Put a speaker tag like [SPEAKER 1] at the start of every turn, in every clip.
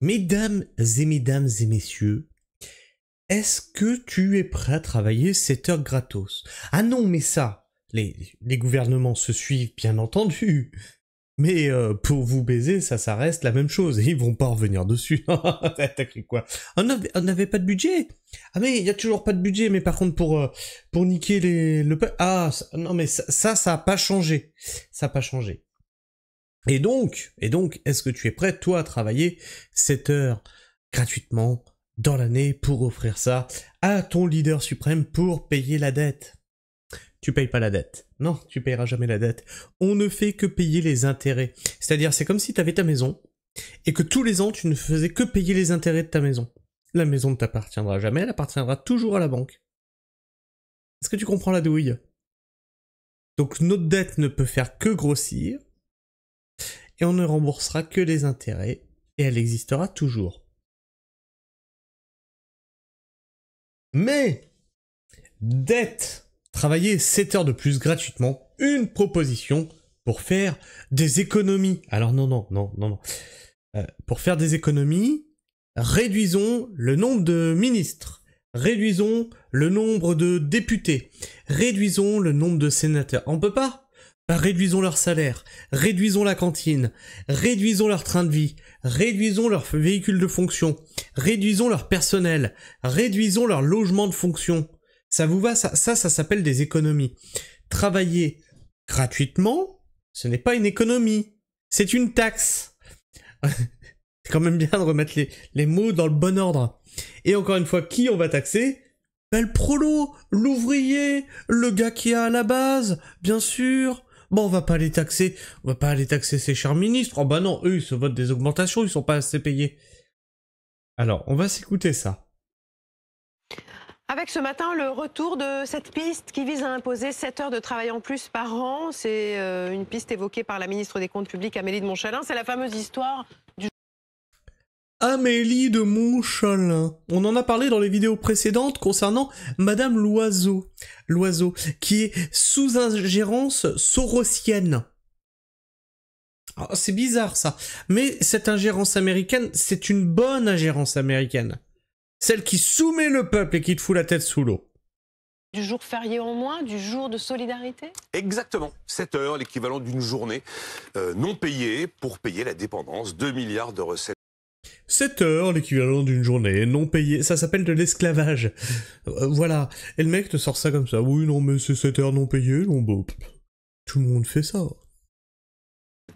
[SPEAKER 1] Mesdames et messieurs, est-ce que tu es prêt à travailler 7 heures gratos? Ah non, mais ça, les gouvernements se suivent, bien entendu. Mais pour vous baiser, ça reste la même chose. Et ils vont pas revenir dessus. T'as cru quoi? On n'avait pas de budget. Ah mais il y a toujours pas de budget. Mais par contre pour niquer ah non mais ça a pas changé. Ça a pas changé. Et donc, est-ce que tu es prêt toi à travailler 7 heures gratuitement dans l'année pour offrir ça à ton leader suprême pour payer la dette? Tu payes pas la dette. Non, tu payeras jamais la dette. On ne fait que payer les intérêts. C'est-à-dire, c'est comme si tu avais ta maison et que tous les ans, tu ne faisais que payer les intérêts de ta maison. La maison ne t'appartiendra jamais, elle appartiendra toujours à la banque. Est-ce que tu comprends la douille? Donc, notre dette ne peut faire que grossir et on ne remboursera que les intérêts et elle existera toujours. Mais, dette! Travailler 7 heures de plus gratuitement, une proposition pour faire des économies. Alors non. Pour faire des économies, réduisons le nombre de ministres, réduisons le nombre de députés, réduisons le nombre de sénateurs. On peut pas? Bah, réduisons leur salaire, réduisons la cantine, réduisons leur train de vie, réduisons leur véhicule de fonction, réduisons leur personnel, réduisons leur logement de fonction. Ça vous va? Ça s'appelle des économies. Travailler gratuitement, ce n'est pas une économie. C'est une taxe. C'est quand même bien de remettre les mots dans le bon ordre. Et encore une fois, qui on va taxer? Ben, le prolo, l'ouvrier, le gars qui est à la base, bien sûr. Bon, on va pas les taxer ces chers ministres. Oh bah non, eux, ils se votent des augmentations, ils sont pas assez payés. Alors, on va s'écouter ça.
[SPEAKER 2] Avec ce matin le retour de cette piste qui vise à imposer 7 heures de travail en plus par an. C'est une piste évoquée par la ministre des Comptes publics Amélie de Montchalin. C'est la fameuse histoire du...
[SPEAKER 1] Amélie de Montchalin. On en a parlé dans les vidéos précédentes concernant Madame Loiseau. Loiseau, qui est sous ingérence sorosienne. Oh, c'est bizarre ça. Mais cette ingérence américaine, c'est une bonne ingérence américaine. Celle qui soumet le peuple et qui te fout la tête sous l'eau.
[SPEAKER 2] Du jour férié en moins, du jour de solidarité?
[SPEAKER 3] Exactement. 7 heures, l'équivalent d'une journée non payée pour payer la dépendance. 2 milliards de recettes.
[SPEAKER 1] 7 heures, l'équivalent d'une journée non payée. Ça s'appelle de l'esclavage. Voilà. Et le mec te sort ça comme ça. Oui, non, mais c'est 7 heures non payées. Non, bah, tout le monde fait ça.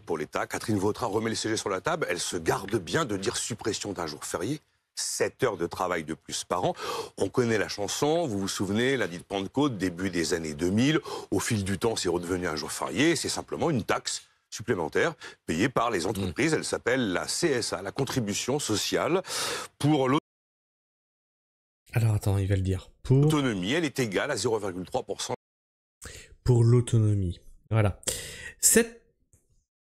[SPEAKER 3] Pour l'État, Catherine Vautrin remet le CG sur la table. Elle se garde bien de dire suppression d'un jour férié. 7 heures de travail de plus par an. On connaît la chanson, vous vous souvenez, lundi de Pentecôte, début des années 2000. Au fil du temps, c'est redevenu un jour férié. C'est simplement une taxe supplémentaire payée par les entreprises. Elle s'appelle la CSA, la contribution sociale pour l'autonomie.
[SPEAKER 1] Alors attends, il va le dire. Pour
[SPEAKER 3] L'autonomie, elle est égale à 0,3%.
[SPEAKER 1] Pour l'autonomie. Voilà. Cette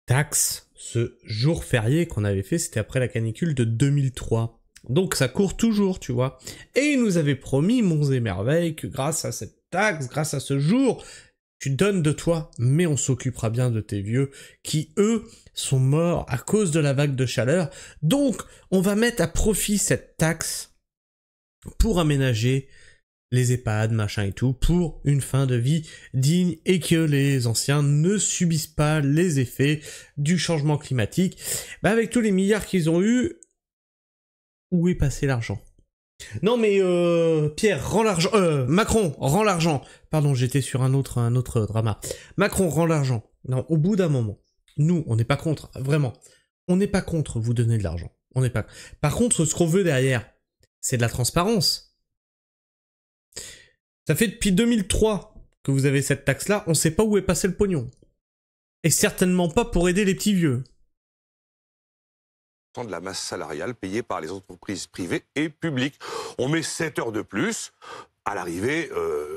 [SPEAKER 1] taxe, ce jour férié qu'on avait fait, c'était après la canicule de 2003. Donc ça court toujours, tu vois. Et il nous avait promis, monts et merveilles, que grâce à cette taxe, grâce à ce jour, tu donnes de toi, mais on s'occupera bien de tes vieux, qui, eux, sont morts à cause de la vague de chaleur. Donc, on va mettre à profit cette taxe pour aménager les EHPAD, machin et tout, pour une fin de vie digne et que les anciens ne subissent pas les effets du changement climatique. Bah, avec tous les milliards qu'ils ont eus, où est passé l'argent? Non mais Pierre, rends l'argent. Macron, rends l'argent. Pardon, j'étais sur un autre drama. Macron, rends l'argent. Non, au bout d'un moment, nous, on n'est pas contre, vraiment. On n'est pas contre vous donner de l'argent. On n'est pas. Par contre, ce qu'on veut derrière, c'est de la transparence. Ça fait depuis 2003 que vous avez cette taxe-là, on sait pas où est passé le pognon. Et certainement pas pour aider les petits vieux.
[SPEAKER 3] De la masse salariale payée par les entreprises privées et publiques. On met 7 heures de plus. À l'arrivée,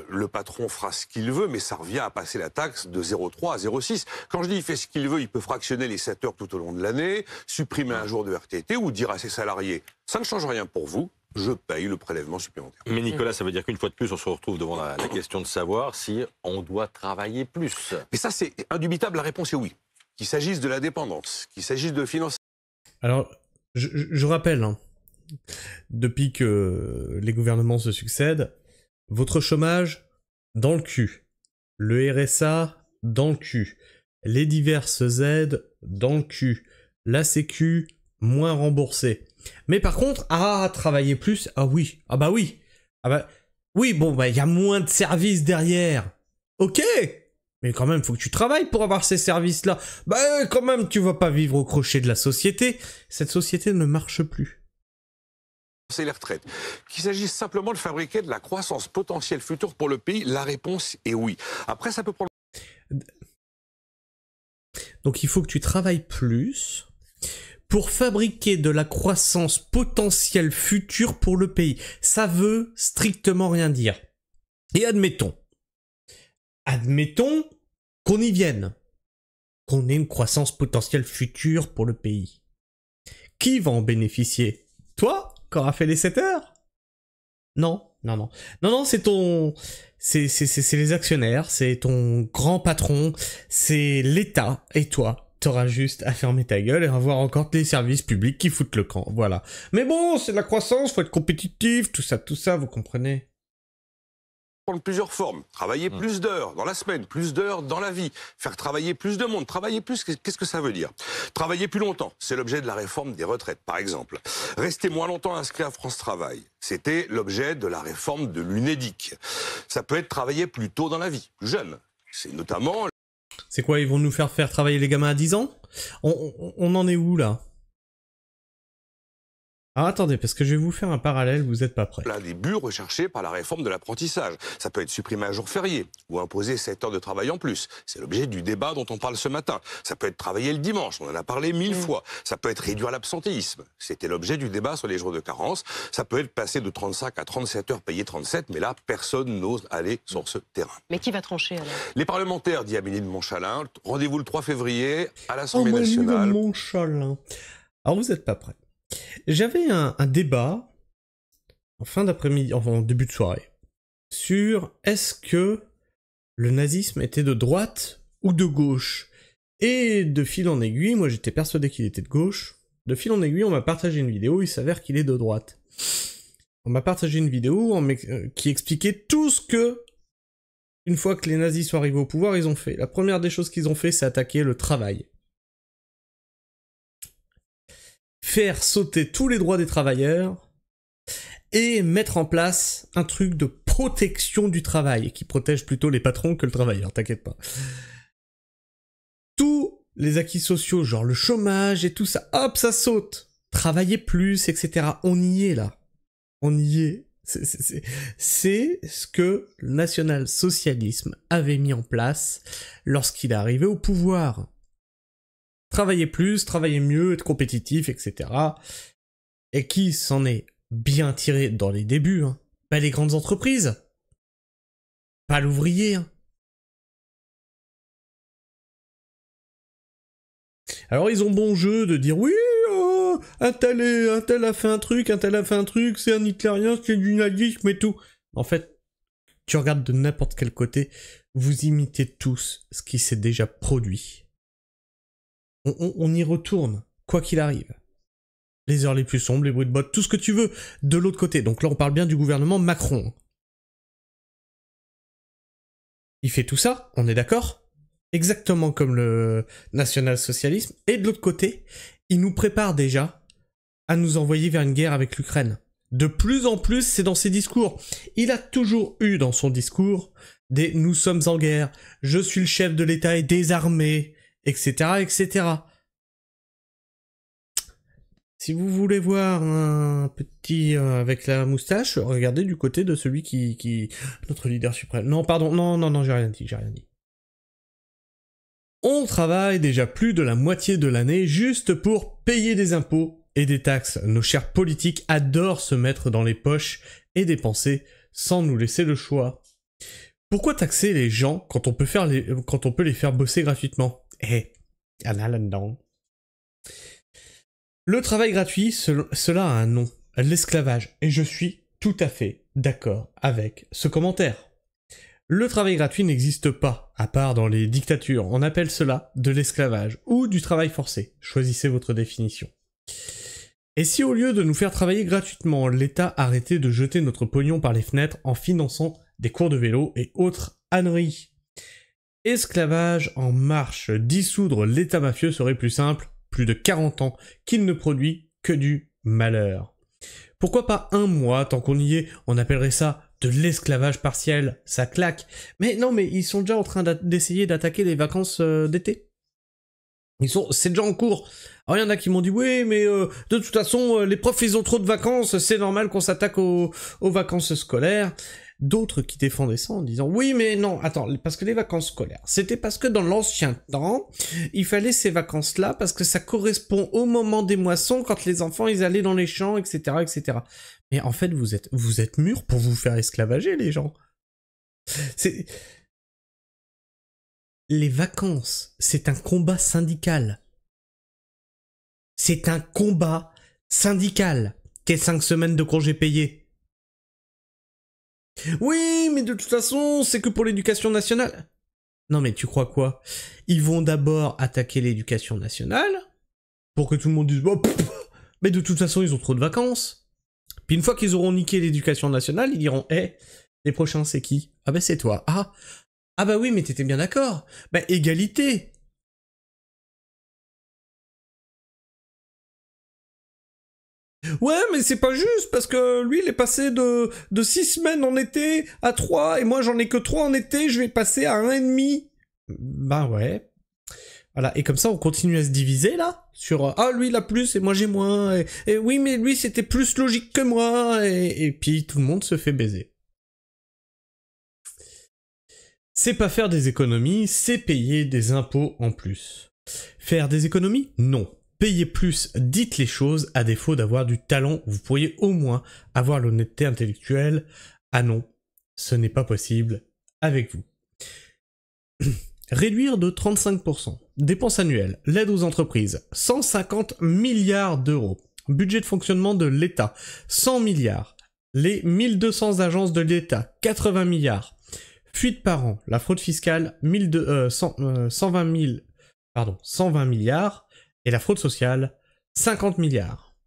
[SPEAKER 3] le patron fera ce qu'il veut, mais ça revient à passer la taxe de 0,3 à 0,6. Quand je dis il fait ce qu'il veut, il peut fractionner les 7 heures tout au long de l'année, supprimer un jour de RTT ou dire à ses salariés « ça ne change rien pour vous, je paye le prélèvement supplémentaire ».
[SPEAKER 4] Mais Nicolas, ça veut dire qu'une fois de plus, on se retrouve devant la question de savoir si on doit travailler plus.
[SPEAKER 3] Mais ça, c'est indubitable, la réponse est oui. Qu'il s'agisse de la dépendance, qu'il s'agisse de financer.
[SPEAKER 1] Alors, je rappelle, hein, depuis que les gouvernements se succèdent, votre chômage, dans le cul. Le RSA, dans le cul. Les diverses aides, dans le cul. La sécu, moins remboursée. Mais par contre, travailler plus, ah oui, ah bah oui. Ah bah, oui, bon, bah, il y a moins de services derrière. Ok, mais quand même, faut que tu travailles pour avoir ces services-là. Bah, quand même, tu vas pas vivre au crochet de la société. Cette société ne marche plus.
[SPEAKER 3] C'est les retraites. Qu'il s'agisse simplement de fabriquer de la croissance potentielle future pour le pays, la réponse est oui. Après, ça peut prendre...
[SPEAKER 1] Donc il faut que tu travailles plus pour fabriquer de la croissance potentielle future pour le pays. Ça veut strictement rien dire. Et admettons qu'on y vienne, qu'on ait une croissance potentielle future pour le pays. Qui va en bénéficier? Toi, qui auras fait les 7 heures? Non, c'est c'est les actionnaires, c'est ton grand patron, c'est l'État, et toi, t'auras juste à fermer ta gueule et à voir encore les services publics qui foutent le camp, voilà. Mais bon, c'est de la croissance, faut être compétitif, tout ça, vous comprenez?
[SPEAKER 3] Prendre plusieurs formes. Travailler plus d'heures dans la semaine, plus d'heures dans la vie, faire travailler plus de monde, travailler plus, qu'est-ce que ça veut dire? Travailler plus longtemps, c'est l'objet de la réforme des retraites, par exemple. Rester moins longtemps inscrit à France Travail, c'était l'objet de la réforme de l'UNEDIC. Ça peut être travailler plus tôt dans la vie, plus jeune. C'est notamment...
[SPEAKER 1] C'est quoi, ils vont nous faire travailler les gamins à 10 ans? On en est où, là? Ah, attendez, parce que je vais vous faire un parallèle, vous êtes pas prêts.
[SPEAKER 3] L'un des buts recherchés par la réforme de l'apprentissage. Ça peut être supprimer un jour férié ou imposer 7 heures de travail en plus. C'est l'objet du débat dont on parle ce matin. Ça peut être travailler le dimanche, on en a parlé 1000 fois. Ça peut être réduire l'absentéisme. C'était l'objet du débat sur les jours de carence. Ça peut être passer de 35 à 37 heures payées 37, mais là, personne n'ose aller sur ce terrain.
[SPEAKER 2] Mais qui va trancher alors?
[SPEAKER 3] Les parlementaires, dit Amélie de Montchalin. Rendez-vous le 3 février à l'Assemblée nationale.
[SPEAKER 1] Amélie de Montchalin. Alors, vous êtes pas prêts. J'avais un débat en fin d'après-midi, enfin en début de soirée, sur est-ce que le nazisme était de droite ou de gauche. Et de fil en aiguille, moi j'étais persuadé qu'il était de gauche. De fil en aiguille, on m'a partagé une vidéo, il s'avère qu'il est de droite. On m'a partagé une vidéo qui expliquait tout ce que, une fois que les nazis sont arrivés au pouvoir, ils ont fait. La première des choses qu'ils ont fait, c'est attaquer le travail. Faire sauter tous les droits des travailleurs et mettre en place un truc de protection du travail qui protège plutôt les patrons que le travailleur, t'inquiète pas. Tous les acquis sociaux, genre le chômage et tout ça, hop, ça saute. Travailler plus, etc. On y est là. On y est. C'est ce que le national-socialisme avait mis en place lorsqu'il est arrivé au pouvoir. Travailler plus, travailler mieux, être compétitif, etc. Et qui s'en est bien tiré dans les débuts, hein? Pas les grandes entreprises. Pas l'ouvrier, hein. Alors ils ont bon jeu de dire oui, un tel a fait un truc, c'est un hitlérien, c'est du nazisme et tout. En fait, tu regardes de n'importe quel côté, vous imitez tous ce qui s'est déjà produit. On y retourne, quoi qu'il arrive. Les heures les plus sombres, les bruits de bottes, tout ce que tu veux, de l'autre côté. Donc là, on parle bien du gouvernement Macron. Il fait tout ça, on est d'accord? Exactement comme le national-socialisme. Et de l'autre côté, il nous prépare déjà à nous envoyer vers une guerre avec l'Ukraine. De plus en plus, c'est dans ses discours. Il a toujours eu dans son discours des « nous sommes en guerre »,« je suis le chef de l'État et des armées », etc., etc. Si vous voulez voir un petit avec la moustache, regardez du côté de celui qui... notre leader suprême. Non, pardon, non, j'ai rien dit. On travaille déjà plus de la moitié de l'année juste pour payer des impôts et des taxes. Nos chers politiques adorent se mettre dans les poches et dépenser sans nous laisser le choix. Pourquoi taxer les gens quand on peut les faire bosser gratuitement? Y en a là-dedans. Le travail gratuit, cela a un nom, l'esclavage, et je suis tout à fait d'accord avec ce commentaire. Le travail gratuit n'existe pas, à part dans les dictatures, on appelle cela de l'esclavage, ou du travail forcé, choisissez votre définition. Et si au lieu de nous faire travailler gratuitement, l'État arrêtait de jeter notre pognon par les fenêtres en finançant des cours de vélo et autres âneries? Esclavage en marche, dissoudre l'État mafieux serait plus simple, plus de 40 ans, qu'il ne produit que du malheur. Pourquoi pas un mois, tant qu'on y est, on appellerait ça de l'esclavage partiel, ça claque. Mais non, mais ils sont déjà en train d'essayer d'attaquer les vacances d'été. C'est déjà en cours. Alors il y en a qui m'ont dit oui, mais de toute façon les profs ils ont trop de vacances, c'est normal qu'on s'attaque aux vacances scolaires. D'autres qui défendaient ça en disant oui mais non, attends, parce que les vacances scolaires, c'était parce que dans l'ancien temps, il fallait ces vacances-là parce que ça correspond au moment des moissons quand les enfants ils allaient dans les champs, etc., etc. Mais en fait vous êtes mûrs pour vous faire esclavager les gens. Les vacances, c'est un combat syndical. C'est un combat syndical. Tes 5 semaines de congés payés. Oui, mais de toute façon, c'est que pour l'éducation nationale. Non mais tu crois quoi? Ils vont d'abord attaquer l'éducation nationale, pour que tout le monde dise oh, mais de toute façon, ils ont trop de vacances. Puis une fois qu'ils auront niqué l'éducation nationale, ils diront les prochains c'est qui? Ah ben c'est toi. Ah bah oui, mais t'étais bien d'accord. Bah égalité. Ouais, mais c'est pas juste, parce que lui, il est passé de 6 semaines en été à 3, et moi j'en ai que 3 en été, je vais passer à 1,5. Bah ouais. Voilà, et comme ça on continue à se diviser là, sur lui il a plus et moi j'ai moins, et oui mais lui c'était plus logique que moi, et puis tout le monde se fait baiser. C'est pas faire des économies, c'est payer des impôts en plus. Faire des économies? Non. Payer plus, dites les choses, à défaut d'avoir du talent, vous pourriez au moins avoir l'honnêteté intellectuelle. Ah non, ce n'est pas possible avec vous. Réduire de 35%. Dépenses annuelles, l'aide aux entreprises, 150 milliards d'euros. Budget de fonctionnement de l'État, 100 milliards. Les 1200 agences de l'État, 80 milliards. Fuite par an, la fraude fiscale, 120 milliards, et la fraude sociale, 50 milliards.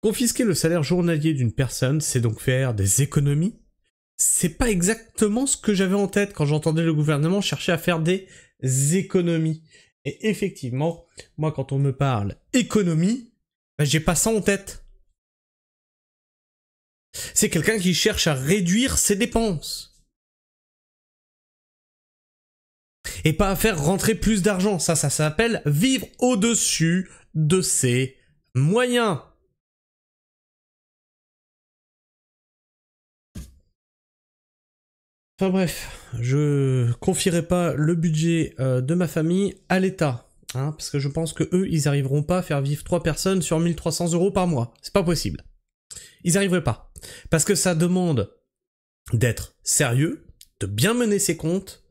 [SPEAKER 1] Confisquer le salaire journalier d'une personne, c'est donc faire des économies? C'est pas exactement ce que j'avais en tête quand j'entendais le gouvernement chercher à faire des économies. Et effectivement, moi quand on me parle économie, j'ai pas ça en tête. C'est quelqu'un qui cherche à réduire ses dépenses. Et pas à faire rentrer plus d'argent. Ça s'appelle vivre au-dessus de ses moyens. Enfin bref, je confierai pas le budget de ma famille à l'État. Hein, parce que je pense que eux, ils arriveront pas à faire vivre 3 personnes sur 1300 € par mois. C'est pas possible. Ils arriveraient pas. Parce que ça demande d'être sérieux, de bien mener ses comptes,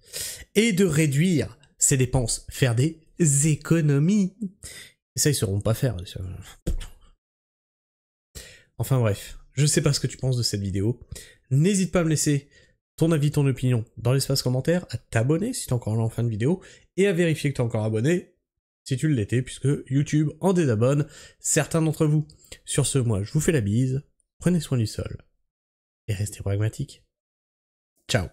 [SPEAKER 1] et de réduire ses dépenses, faire des économies. Et ça, ils sauront pas faire. Enfin bref, je sais pas ce que tu penses de cette vidéo. N'hésite pas à me laisser ton avis, ton opinion dans l'espace commentaire, à t'abonner si t'es encore là en fin de vidéo, et à vérifier que t'es encore abonné, si tu l'étais, puisque YouTube en désabonne certains d'entre vous. Sur ce, moi, je vous fais la bise, prenez soin du sol, et restez pragmatiques. Ciao.